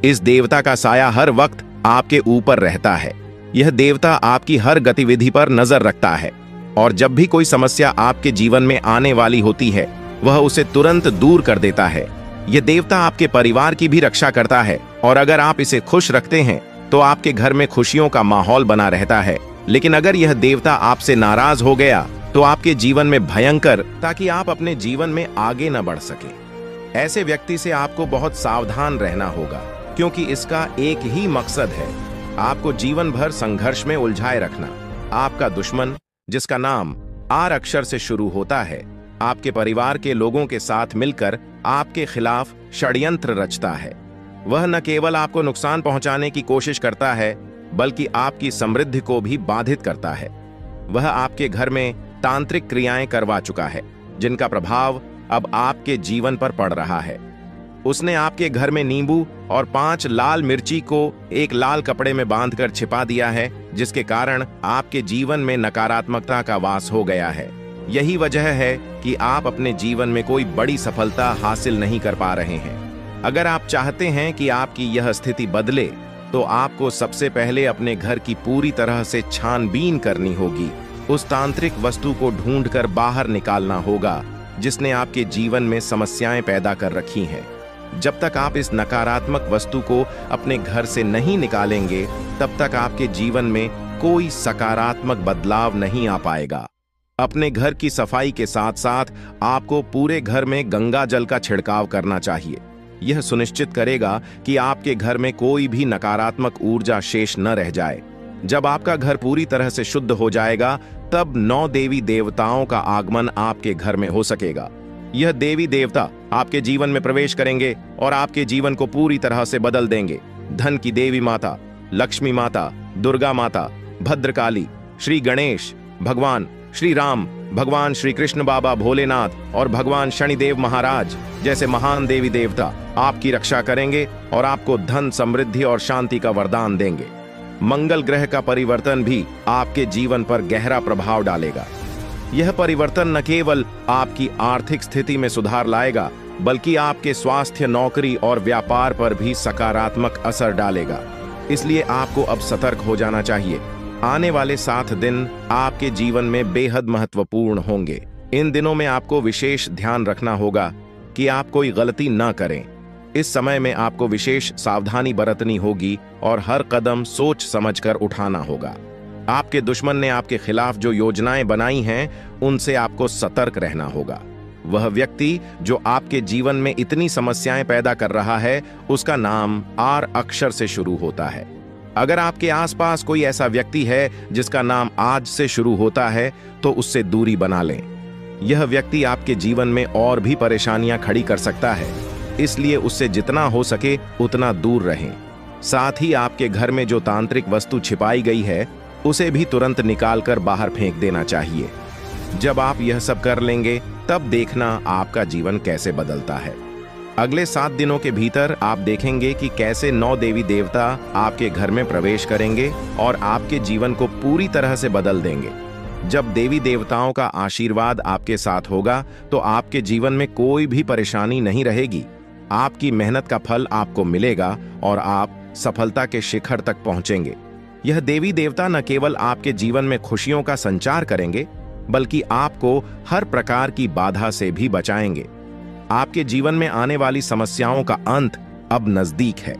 इस देवता का साया हर वक्त आपके ऊपर रहता है। यह देवता आपकी हर गतिविधि पर नजर रखता है और जब भी कोई समस्या आपके जीवन में आने वाली होती है, वह उसे तुरंत दूर कर देता है। यह देवता आपके परिवार की भी रक्षा करता है और अगर आप इसे खुश रखते हैं तो आपके घर में खुशियों का माहौल बना रहता है। लेकिन अगर यह देवता आपसे नाराज हो गया तो आपके जीवन में भयंकर, ताकि आप अपने जीवन में आगे न बढ़ सके। ऐसे व्यक्ति से आपको बहुत सावधान रहना होगा, क्योंकि इसका एक ही मकसद है, आपको जीवन भर संघर्ष में उलझाए रखना। आपका दुश्मन, जिसका नाम आर अक्षर से शुरू होता है, आपके परिवार के लोगों के साथ मिलकर आपके खिलाफ षड्यंत्र रचता है। वह न केवल आपको नुकसान पहुंचाने की कोशिश करता है, बल्कि आपकी समृद्धि को भी बाधित करता है। वह आपके घर में तांत्रिक क्रियाएं करवा चुका है, जिनका प्रभाव अब आपके जीवन पर पड़ रहा है। उसने आपके घर में नींबू और 5 लाल मिर्ची को एक लाल कपड़े में बांधकर छिपा दिया है, जिसके कारण आपके जीवन में नकारात्मकता का वास हो गया है। यही वजह है कि आप अपने जीवन में कोई बड़ी सफलता हासिल नहीं कर पा रहे हैं। अगर आप चाहते हैं कि आपकी यह स्थिति बदले, तो आपको सबसे पहले अपने घर की पूरी तरह से छानबीन करनी होगी। उस तांत्रिक वस्तु को ढूंढकर बाहर निकालना होगा जिसने आपके जीवन में समस्याएं पैदा कर रखी हैं। जब तक आप इस नकारात्मक वस्तु को अपने घर से नहीं निकालेंगे, तब तक आपके जीवन में कोई सकारात्मक बदलाव नहीं आ पाएगा। अपने घर की सफाई के साथ साथ आपको पूरे घर में गंगा जल का छिड़काव करना चाहिए। यह सुनिश्चित करेगा कि आपके घर में कोई भी नकारात्मक ऊर्जा शेष न रह जाए। जब आपका घर पूरी तरह से शुद्ध हो जाएगा, तब 9 देवी देवताओं का आगमन आपके घर में हो सकेगा। यह देवी देवता आपके जीवन में प्रवेश करेंगे और आपके जीवन को पूरी तरह से बदल देंगे। धन की देवी माता, लक्ष्मी माता, दुर्गा माता, भद्रकाली, श्री गणेश, भगवान श्री राम, भगवान श्री कृष्ण बाबा भोलेनाथ और भगवान शनिदेव महाराज जैसे महान देवी देवता आपकी रक्षा करेंगे और आपको धन, समृद्धि और शांति का वरदान देंगे। मंगल ग्रह का परिवर्तन भी आपके जीवन पर गहरा प्रभाव डालेगा। यह परिवर्तन न केवल आपकी आर्थिक स्थिति में सुधार लाएगा, बल्कि आपके स्वास्थ्य, नौकरी और व्यापार पर भी सकारात्मक असर डालेगा। इसलिए आपको अब सतर्क हो जाना चाहिए। आने वाले 7 दिन आपके जीवन में बेहद महत्वपूर्ण होंगे। इन दिनों में आपको विशेष ध्यान रखना होगा कि आप कोई गलती न करें। इस समय में आपको विशेष सावधानी बरतनी होगी और हर कदम सोच समझकर उठाना होगा। आपके दुश्मन ने आपके खिलाफ जो योजनाएं बनाई हैं, उनसे आपको सतर्क रहना होगा। वह व्यक्ति जो आपके जीवन में इतनी समस्याएं पैदा कर रहा है, उसका नाम आर अक्षर से शुरू होता है। अगर आपके आसपास कोई ऐसा व्यक्ति है जिसका नाम आज से शुरू होता है, तो उससे दूरी बना लें। यह व्यक्ति आपके जीवन में और भी परेशानियां खड़ी कर सकता है, इसलिए उससे जितना हो सके उतना दूर रहें। साथ ही आपके घर में जो तांत्रिक वस्तु छिपाई गई है, उसे भी तुरंत निकालकर बाहर फेंक देना चाहिए। जब आप यह सब कर लेंगे, तब देखना आपका जीवन कैसे बदलता है। अगले 7 दिनों के भीतर आप देखेंगे कि कैसे 9 देवी देवता आपके घर में प्रवेश करेंगे और आपके जीवन को पूरी तरह से बदल देंगे। जब देवी देवताओं का आशीर्वाद आपके साथ होगा, तो आपके जीवन में कोई भी परेशानी नहीं रहेगी। आपकी मेहनत का फल आपको मिलेगा और आप सफलता के शिखर तक पहुंचेंगे। यह देवी देवता न केवल आपके जीवन में खुशियों का संचार करेंगे, बल्कि आपको हर प्रकार की बाधा से भी बचाएंगे। आपके जीवन में आने वाली समस्याओं का अंत अब नजदीक है।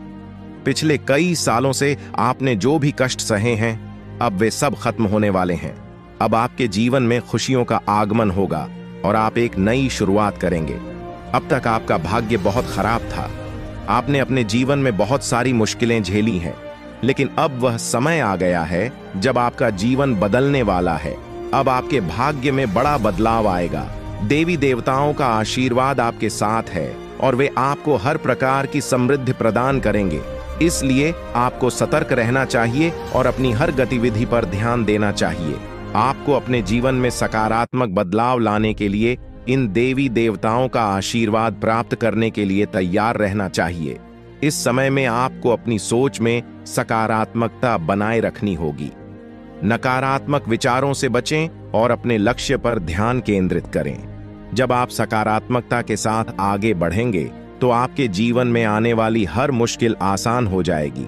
पिछले कई सालों से आपने जो भी कष्ट सहे हैं, अब वे सब खत्म होने वाले हैं। अब आपके जीवन में खुशियों का आगमन होगा और आप एक नई शुरुआत करेंगे। अब तक आपका भाग्य बहुत खराब था। आपने अपने जीवन में बहुत सारी मुश्किलें झेली हैं, लेकिन अब वह समय आ गया है जब आपका जीवन बदलने वाला है। अब आपके भाग्य में बड़ा बदलाव आएगा। देवी देवताओं का आशीर्वाद आपके साथ है और वे आपको हर प्रकार की समृद्धि प्रदान करेंगे। इसलिए आपको सतर्क रहना चाहिए और अपनी हर गतिविधि पर ध्यान देना चाहिए। आपको अपने जीवन में सकारात्मक बदलाव लाने के लिए इन देवी देवताओं का आशीर्वाद प्राप्त करने के लिए तैयार रहना चाहिए। इस समय में आपको अपनी सोच में सकारात्मकता बनाए रखनी होगी। नकारात्मक विचारों से बचें और अपने लक्ष्य पर ध्यान केंद्रित करें। जब आप सकारात्मकता के साथ आगे बढ़ेंगे तो आपके जीवन में आने वाली हर मुश्किल आसान हो जाएगी।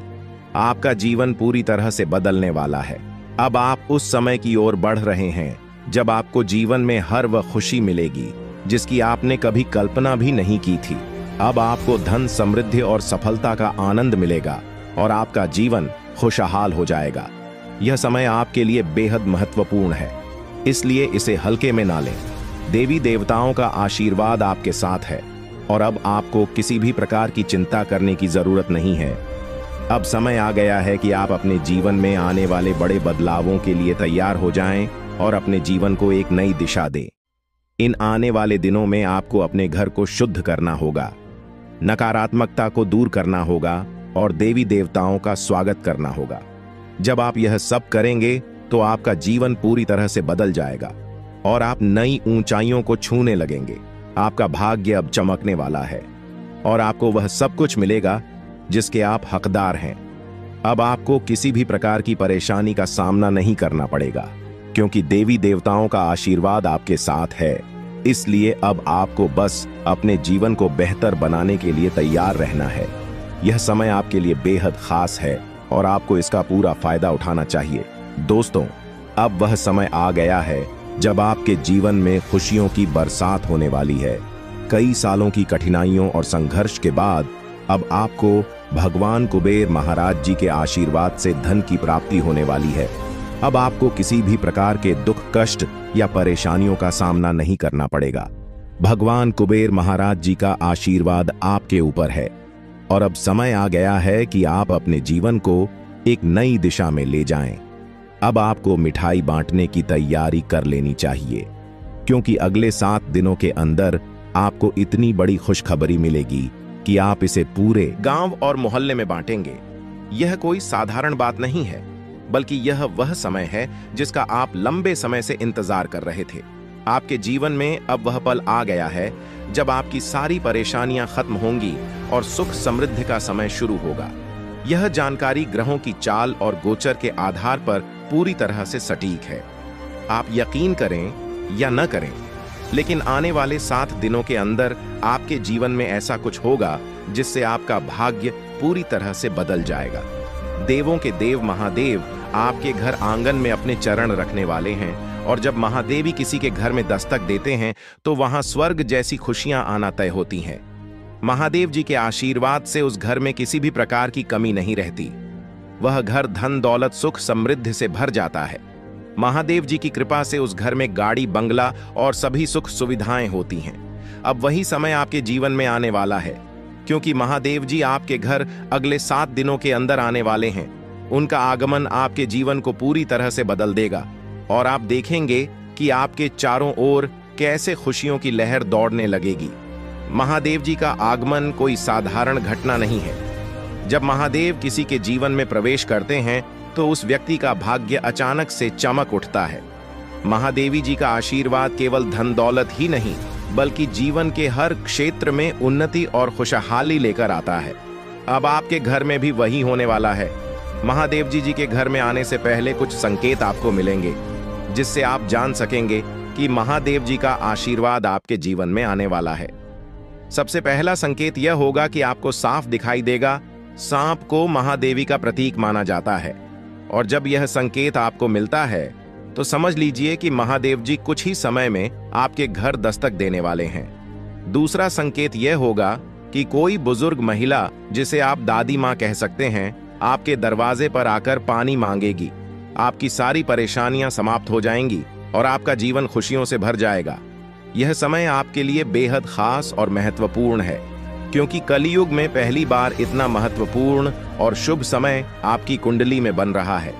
आपका जीवन पूरी तरह से बदलने वाला है। अब आप उस समय की ओर बढ़ रहे हैं जब आपको जीवन में हर वह खुशी मिलेगी जिसकी आपने कभी कल्पना भी नहीं की थी। अब आपको धन, समृद्धि और सफलता का आनंद मिलेगा और आपका जीवन खुशहाल हो जाएगा। यह समय आपके लिए बेहद महत्वपूर्ण है, इसलिए इसे हल्के में ना लें। देवी देवताओं का आशीर्वाद आपके साथ है और अब आपको किसी भी प्रकार की चिंता करने की जरूरत नहीं है। अब समय आ गया है कि आप अपने जीवन में आने वाले बड़े बदलावों के लिए तैयार हो जाएं और अपने जीवन को एक नई दिशा दें। इन आने वाले दिनों में आपको अपने घर को शुद्ध करना होगा, नकारात्मकता को दूर करना होगा और देवी देवताओं का स्वागत करना होगा। जब आप यह सब करेंगे तो आपका जीवन पूरी तरह से बदल जाएगा और आप नई ऊंचाइयों को छूने लगेंगे। आपका भाग्य अब चमकने वाला है और आपको वह सब कुछ मिलेगा जिसके आप हकदार हैं। अब आपको किसी भी प्रकार की परेशानी का सामना नहीं करना पड़ेगा क्योंकि देवी देवताओं का आशीर्वाद आपके साथ है। इसलिए अब आपको बस अपने जीवन को बेहतर बनाने के लिए तैयार रहना है। यह समय आपके लिए बेहद खास है और आपको इसका पूरा फायदा उठाना चाहिए। दोस्तों, अब वह समय आ गया है जब आपके जीवन में खुशियों की बरसात होने वाली है। कई सालों की कठिनाइयों और संघर्ष के बाद अब आपको भगवान कुबेर महाराज जी के आशीर्वाद से धन की प्राप्ति होने वाली है। अब आपको किसी भी प्रकार के दुख, कष्ट या परेशानियों का सामना नहीं करना पड़ेगा। भगवान कुबेर महाराज जी का आशीर्वाद आपके ऊपर है और अब समय आ गया है कि आप अपने जीवन को एक नई दिशा में ले जाएं। अब आपको मिठाई बांटने की तैयारी कर लेनी चाहिए क्योंकि अगले 7 दिनों के अंदर आपको इतनी बड़ी खुशखबरी मिलेगी कि आप इसे पूरे गांव और मोहल्ले में बांटेंगे। यह कोई साधारण बात नहीं है, बल्कि यह वह समय है जिसका आप लंबे समय से इंतजार कर रहे थे। आपके जीवन में अब वह पल आ गया है जब आपकी सारी परेशानियां खत्म होंगी और सुख समृद्धि का समय शुरू होगा। यह जानकारी ग्रहों की चाल और गोचर के आधार पर पूरी तरह से सटीक है। आप यकीन करें या न करें, लेकिन आने वाले 7 दिनों के अंदर आपके जीवन में ऐसा कुछ होगा जिससे आपका भाग्य पूरी तरह से बदल जाएगा। देवों के देव महादेव आपके घर आंगन में अपने चरण रखने वाले हैं और जब महादेवी किसी के घर में दस्तक देते हैं तो वहां स्वर्ग जैसी खुशियां आना तय होती हैं। महादेव जी के आशीर्वाद से उस घर में किसी भी प्रकार की कमी नहीं रहती। वह घर धन, दौलत, सुख, समृद्धि से भर जाता है। महादेव जी की कृपा से उस घर में गाड़ी, बंगला और सभी सुख सुविधाएं होती हैं। अब वही समय आपके जीवन में आने वाला है क्योंकि महादेव जी आपके घर अगले 7 दिनों के अंदर आने वाले हैं। उनका आगमन आपके जीवन को पूरी तरह से बदल देगा और आप देखेंगे कि आपके चारों ओर कैसे खुशियों की लहर दौड़ने लगेगी। महादेव जी का आगमन कोई साधारण घटना नहीं है। जब महादेव किसी के जीवन में प्रवेश करते हैं तो उस व्यक्ति का भाग्य अचानक से चमक उठता है। महादेवी जी का आशीर्वाद केवल धन दौलत ही नहीं बल्कि जीवन के हर क्षेत्र में उन्नति और खुशहाली लेकर आता है। अब आपके घर में भी वही होने वाला है। महादेव जी के घर में आने से पहले कुछ संकेत आपको मिलेंगे जिससे आप जान सकेंगे कि महादेव जी का आशीर्वाद आपके जीवन में आने वाला है। सबसे पहला संकेत यह होगा कि आपको साफ दिखाई देगा। सांप को महादेवी का प्रतीक माना जाता है और जब यह संकेत आपको मिलता है तो समझ लीजिए कि महादेव जी कुछ ही समय में आपके घर दस्तक देने वाले हैं। दूसरा संकेत यह होगा कि कोई बुजुर्ग महिला, जिसे आप दादी माँ कह सकते हैं, आपके दरवाजे पर आकर पानी मांगेगी। आपकी सारी परेशानियां समाप्त हो जाएंगी और आपका जीवन खुशियों से भर जाएगा। यह समय आपके लिए बेहद खास और महत्वपूर्ण है क्योंकि कलयुग में पहली बार इतना महत्वपूर्ण और शुभ समय आपकी कुंडली में बन रहा है।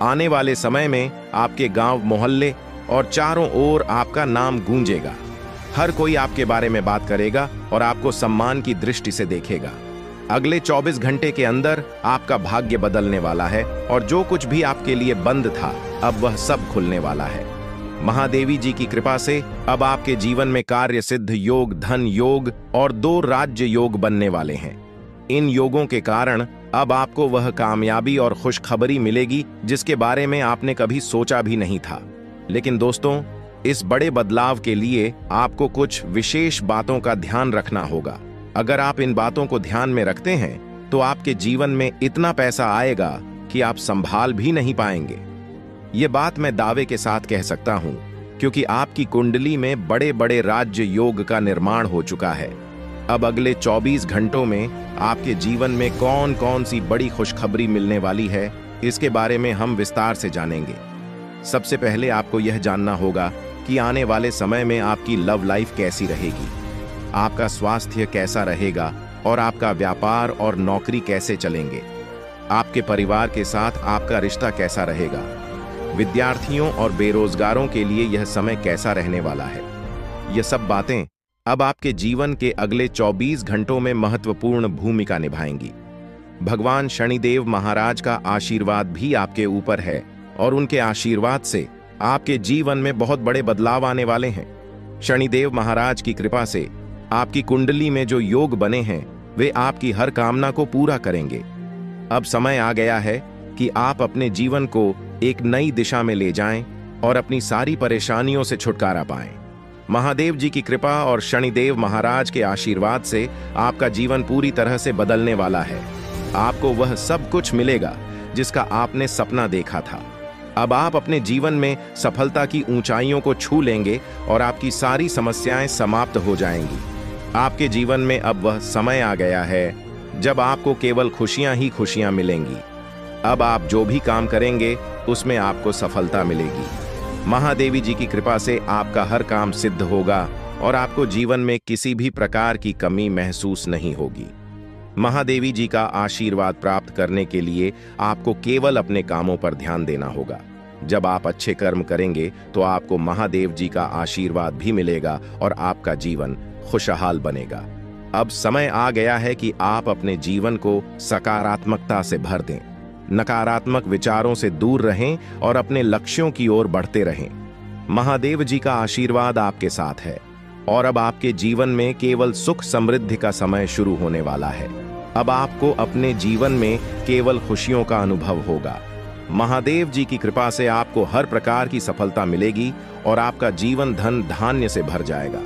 आने वाले समय में आपके गांव, मोहल्ले और चारों ओर आपका नाम गूंजेगा। हर कोई आपके बारे में बात करेगा और आपको सम्मान की दृष्टि से देखेगा। अगले 24 घंटे के अंदर आपका भाग्य बदलने वाला है और जो कुछ भी आपके लिए बंद था अब वह सब खुलने वाला है। महादेवी जी की कृपा से अब आपके जीवन में कार्य सिद्ध योग, धन योग और 2 राज्य योग बनने वाले हैं। इन योगों के कारण अब आपको वह कामयाबी और खुशखबरी मिलेगी जिसके बारे में आपने कभी सोचा भी नहीं था। लेकिन दोस्तों, इस बड़े बदलाव के लिए आपको कुछ विशेष बातों का ध्यान रखना होगा। अगर आप इन बातों को ध्यान में रखते हैं तो आपके जीवन में इतना पैसा आएगा कि आप संभाल भी नहीं पाएंगे। ये बात मैं दावे के साथ कह सकता हूं क्योंकि आपकी कुंडली में बड़े बड़े राज्य योग का निर्माण हो चुका है। अब अगले 24 घंटों में आपके जीवन में कौन कौन सी बड़ी खुशखबरी मिलने वाली है, इसके बारे में हम विस्तार से जानेंगे। सबसे पहले आपको यह जानना होगा कि आने वाले समय में आपकी लव लाइफ कैसी रहेगी, आपका स्वास्थ्य कैसा रहेगा और आपका व्यापार और नौकरी कैसे चलेंगे। आपके परिवार के साथ आपका रिश्ता कैसा रहेगा। विद्यार्थियों और बेरोजगारों के लिए यह समय कैसा रहने वाला है। यह सब बातें अब आपके जीवन के अगले 24 घंटों में महत्वपूर्ण भूमिका निभाएंगी। भगवान शनिदेव महाराज का आशीर्वाद भी आपके ऊपर है और उनके आशीर्वाद से आपके जीवन में बहुत बड़े बदलाव आने वाले हैं। शनिदेव महाराज की कृपा से आपकी कुंडली में जो योग बने हैं वे आपकी हर कामना को पूरा करेंगे। अब समय आ गया है कि आप अपने जीवन को एक नई दिशा में ले जाएं और अपनी सारी परेशानियों से छुटकारा पाएं। महादेव जी की कृपा और शनिदेव महाराज के आशीर्वाद से आपका जीवन पूरी तरह से बदलने वाला है। आपको वह सब कुछ मिलेगा जिसका आपने सपना देखा था। अब आप अपने जीवन में सफलता की ऊंचाइयों को छू लेंगे और आपकी सारी समस्याएं समाप्त हो जाएंगी। आपके जीवन में अब वह समय आ गया है जब आपको केवल खुशियां ही खुशियां मिलेंगी। अब आप जो भी काम करेंगे उसमें आपको सफलता मिलेगी। महादेवी जी की कृपा से आपका हर काम सिद्ध होगा और आपको जीवन में किसी भी प्रकार की कमी महसूस नहीं होगी। महादेवी जी का आशीर्वाद प्राप्त करने के लिए आपको केवल अपने कामों पर ध्यान देना होगा। जब आप अच्छे कर्म करेंगे तो आपको महादेव जी का आशीर्वाद भी मिलेगा और आपका जीवन खुशहाल बनेगा। अब समय आ गया है कि आप अपने जीवन को सकारात्मकता से भर दें, नकारात्मक विचारों से दूर रहें और अपने लक्ष्यों की ओर बढ़ते रहें। महादेव जी का आशीर्वाद आपके साथ है और अब आपके जीवन में केवल सुख समृद्धि का समय शुरू होने वाला है। अब आपको अपने जीवन में केवल खुशियों का अनुभव होगा। महादेव जी की कृपा से आपको हर प्रकार की सफलता मिलेगी और आपका जीवन धन धान्य से भर जाएगा।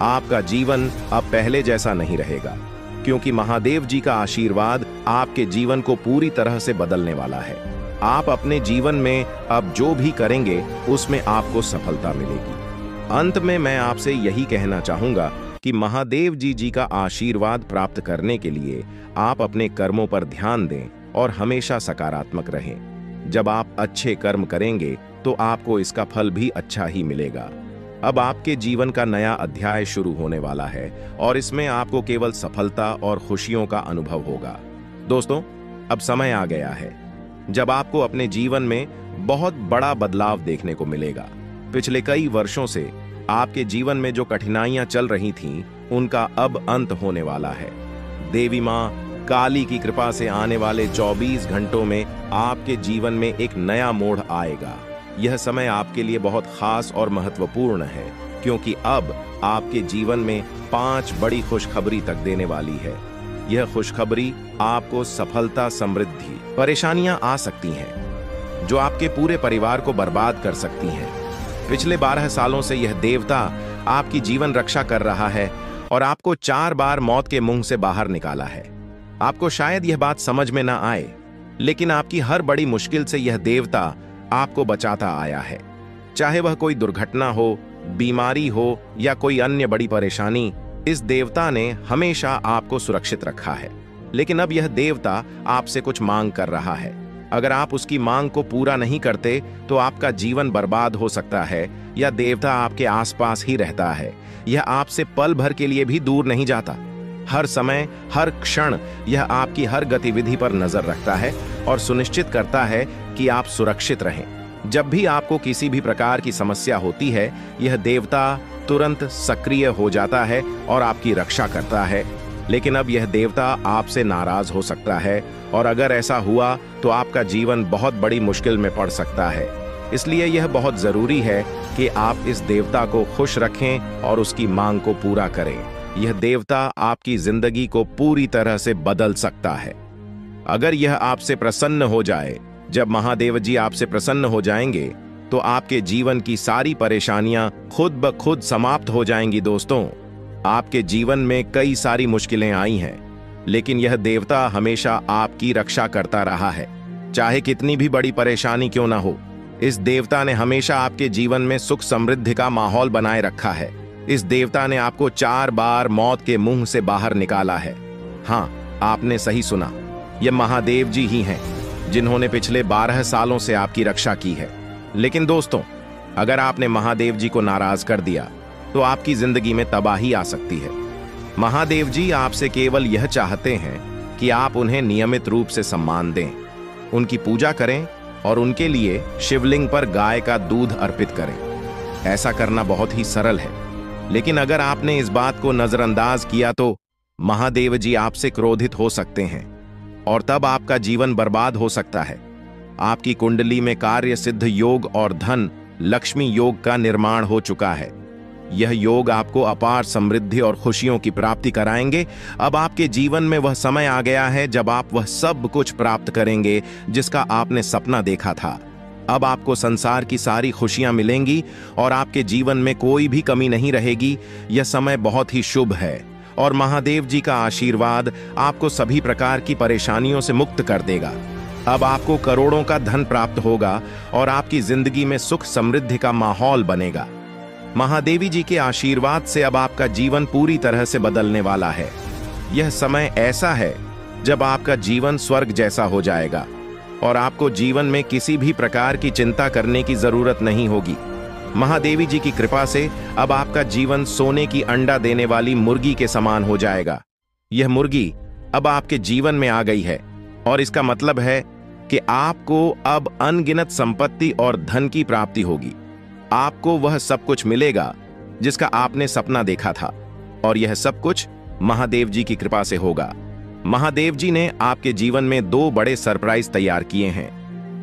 आपका जीवन अब पहले जैसा नहीं रहेगा क्योंकि महादेव जी का आशीर्वाद आपके जीवन को पूरी तरह से बदलने वाला है। आप अपने जीवन में अब जो भी करेंगे उसमें आपको सफलता मिलेगी। अंत में मैं आपसे यही कहना चाहूंगा कि महादेव जी का आशीर्वाद प्राप्त करने के लिए आप अपने कर्मों पर ध्यान दें और हमेशा सकारात्मक रहें। जब आप अच्छे कर्म करेंगे तो आपको इसका फल भी अच्छा ही मिलेगा। अब आपके जीवन का नया अध्याय शुरू होने वाला है और इसमें आपको केवल सफलता और खुशियों का अनुभव होगा। दोस्तों, अब समय आ गया है जब आपको अपने जीवन में बहुत बड़ा बदलाव देखने को मिलेगा। पिछले कई वर्षों से आपके जीवन में जो कठिनाइयां चल रही थीं, उनका अब अंत होने वाला है। देवी मां काली की कृपा से आने वाले 24 घंटों में आपके जीवन में एक नया मोड़ आएगा। यह समय आपके लिए बहुत खास और महत्वपूर्ण है क्योंकि अब आपके जीवन में 5 बड़ी खुशखबरी तक देने वाली है। यह खुशखबरी आपको सफलता, समृद्धि, परेशानियां आ सकती हैं जो आपके पूरे परिवार को बर्बाद कर सकती हैं। पिछले 12 सालों से यह देवता आपकी जीवन रक्षा कर रहा है और आपको 4 बार मौत के मुंह से बाहर निकाला है। आपको शायद यह बात समझ में ना आए, लेकिन आपकी हर बड़ी मुश्किल से यह देवता आपको बचाता आया है। चाहे वह कोई दुर्घटना हो, बीमारी हो या कोई अन्य बड़ी परेशानी, इस देवता ने हमेशा आपको सुरक्षित रखा है। लेकिन अब यह देवता आपसे कुछ मांग कर रहा है। अगर आप उसकी मांग को पूरा नहीं करते तो आपका जीवन बर्बाद हो सकता है या देवता आपके आसपास ही रहता है। यह आपसे पल भर के लिए भी दूर नहीं जाता। हर समय, हर क्षण यह आपकी हर गतिविधि पर नजर रखता है और सुनिश्चित करता है कि आप सुरक्षित रहें। जब भी आपको किसी भी प्रकार की समस्या होती है, यह देवता तुरंत सक्रिय हो जाता है और आपकी रक्षा करता है। लेकिन अब यह देवता आपसे नाराज हो सकता है, और अगर ऐसा हुआ तो आपका जीवन बहुत बड़ी मुश्किल में पड़ सकता है। इसलिए यह बहुत जरूरी है कि आप इस देवता को खुश रखें और उसकी मांग को पूरा करें। यह देवता आपकी जिंदगी को पूरी तरह से बदल सकता है। अगर यह आपसे प्रसन्न हो जाए, जब महादेव जी आपसे प्रसन्न हो जाएंगे, तो आपके जीवन की सारी परेशानियां खुद ब खुद समाप्त हो जाएंगी। दोस्तों, आपके जीवन में कई सारी मुश्किलें आई हैं, लेकिन यह देवता हमेशा आपकी रक्षा करता रहा है। चाहे कितनी भी बड़ी परेशानी क्यों ना हो, इस देवता ने हमेशा आपके जीवन में सुख समृद्धि का माहौल बनाए रखा है। इस देवता ने आपको 4 बार मौत के मुंह से बाहर निकाला है। हाँ, आपने सही सुना, यह महादेव जी ही हैं जिन्होंने पिछले 12 सालों से आपकी रक्षा की है। लेकिन दोस्तों, अगर आपने महादेव जी को नाराज कर दिया तो आपकी जिंदगी में तबाही आ सकती है। महादेव जी आपसे केवल यह चाहते हैं कि आप उन्हें नियमित रूप से सम्मान दें, उनकी पूजा करें और उनके लिए शिवलिंग पर गाय का दूध अर्पित करें। ऐसा करना बहुत ही सरल है, लेकिन अगर आपने इस बात को नजरअंदाज किया तो महादेव जी आपसे क्रोधित हो सकते हैं और तब आपका जीवन बर्बाद हो सकता है। आपकी कुंडली में कार्य सिद्ध योग और धन लक्ष्मी योग का निर्माण हो चुका है। यह योग आपको अपार समृद्धि और खुशियों की प्राप्ति कराएंगे। अब आपके जीवन में वह समय आ गया है जब आप वह सब कुछ प्राप्त करेंगे जिसका आपने सपना देखा था। अब आपको संसार की सारी खुशियां मिलेंगी और आपके जीवन में कोई भी कमी नहीं रहेगी। यह समय बहुत ही शुभ है और महादेव जी का आशीर्वाद आपको सभी प्रकार की परेशानियों से मुक्त कर देगा। अब आपको करोड़ों का धन प्राप्त होगा और आपकी जिंदगी में सुख समृद्धि का माहौल बनेगा। महादेवी जी के आशीर्वाद से अब आपका जीवन पूरी तरह से बदलने वाला है। यह समय ऐसा है जब आपका जीवन स्वर्ग जैसा हो जाएगा और आपको जीवन में किसी भी प्रकार की चिंता करने की जरूरत नहीं होगी। महादेवी जी की कृपा से अब आपका जीवन सोने की अंडा देने वाली मुर्गी के समान हो जाएगा। यह मुर्गी अब आपके जीवन में आ गई है और इसका मतलब है कि आपको अब अनगिनत संपत्ति और धन की प्राप्ति होगी। आपको वह सब कुछ मिलेगा जिसका आपने सपना देखा था और यह सब कुछ महादेव जी की कृपा से होगा। महादेव जी ने आपके जीवन में 2 बड़े सरप्राइज तैयार किए हैं।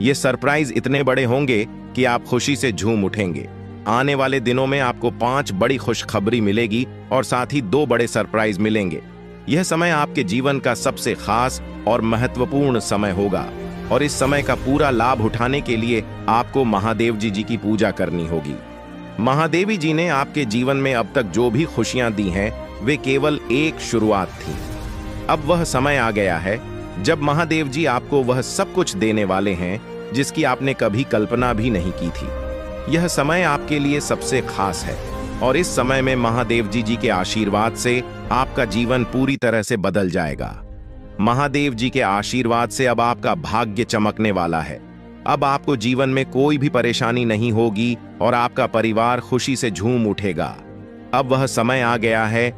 ये सरप्राइज इतने बड़े होंगे कि आप खुशी से झूम उठेंगे। आने वाले दिनों में आपको 5 बड़ी खुशखबरी मिलेगी और साथ ही 2 बड़े सरप्राइज मिलेंगे। यह समय आपके जीवन का सबसे खास और महत्वपूर्ण समय होगा और इस समय का पूरा लाभ उठाने के लिए आपको महादेव जी की पूजा करनी होगी। महादेवी जी ने आपके जीवन में अब तक जो भी खुशियां दी हैं, वे केवल एक शुरुआत थी। अब वह समय आ गया है जब महादेव जी आपको वह सब कुछ देने वाले हैं जिसकी आपने कभी कल्पना भी नहीं की थी। यह समय आपके लिए सबसे खास है और इस समय में महादेव जी के आशीर्वाद से आपका जीवन पूरी तरह से बदल जाएगा। महादेव जी के आशीर्वाद से अब आपका भाग्य चमकने वाला है। अब आपको जीवन में कोई भी परेशानी नहीं होगी और आपका परिवार खुशी से झूम उठेगा। अब वह समय आ गया है